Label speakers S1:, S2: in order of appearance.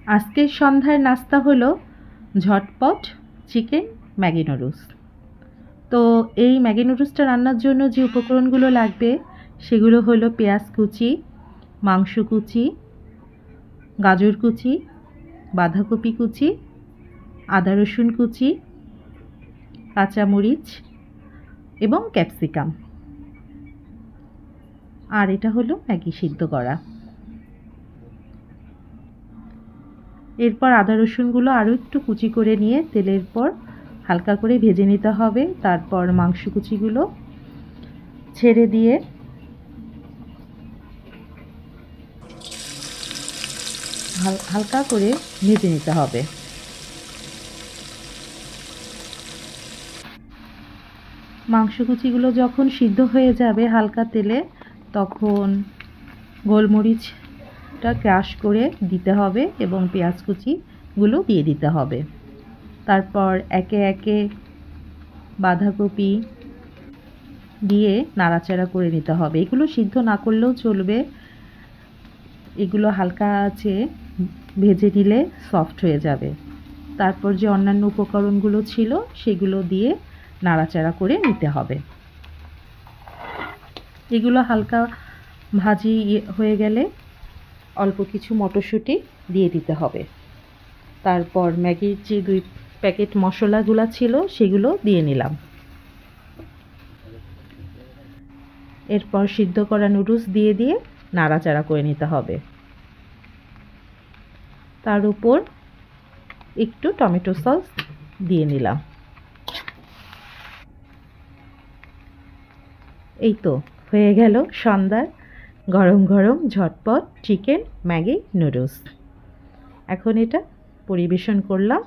S1: আজকের সন্ধ্যার নাস্তা হলো ঝটপট চিকেন ম্যাগি নুডলস। তো এই ম্যাগি নুডলসটা রান্নার জন্য যে উপকরণগুলো লাগবে সেগুলো হলো পেঁয়াজ কুচি, মাংস কুচি, গাজর কুচি, বাঁধাকপি কুচি, আদা রসুন কুচি, কাঁচামরিচ এবং ক্যাপসিকাম। আর এটা হলো ম্যাগি সিদ্ধ করা। এরপর আদা রসুনগুলো আরও একটু কুচি করে নিয়ে তেলের পর হালকা করে ভেজে নিতে হবে। তারপর মাংস কুচিগুলো ছেড়ে দিয়ে হালকা করে ভেজে নিতে হবে। মাংস কুচিগুলো যখন সিদ্ধ হয়ে যাবে হালকা তেলে, তখন গোলমরিচটা ক্রাশ করে দিতে হবে এবং পেঁয়াজ কুচিগুলো দিয়ে দিতে হবে। তারপর একে একে বাঁধাকপি দিয়ে নাড়াচাড়া করে নিতে হবে। এগুলো সিদ্ধ না করলেও চলবে, এগুলো হালকা আঁচে ভেজে নিলে সফট হয়ে যাবে। তারপর যে অন্যান্য উপকরণগুলো ছিল সেগুলো দিয়ে নাড়াচাড়া করে নিতে হবে। এগুলো হালকা ভাজি হয়ে গেলে অল্প কিছু মটরশুঁটি দিয়ে দিতে হবে। তারপর ম্যাগির যে 2 প্যাকেট মশলাগুলো ছিল সেগুলো দিয়ে নিলাম। এরপর সিদ্ধ করা নুডলস দিয়ে দিয়ে নাড়াচাড়া করে নিতে হবে। তার উপর একটু টমেটো সস দিয়ে নিলাম। এই তো হয়ে গেল সন্ধ্যার গরম গরম ঝটপট চিকেন ম্যাগি নুডলস। এখন এটা পরিবেশন করলাম।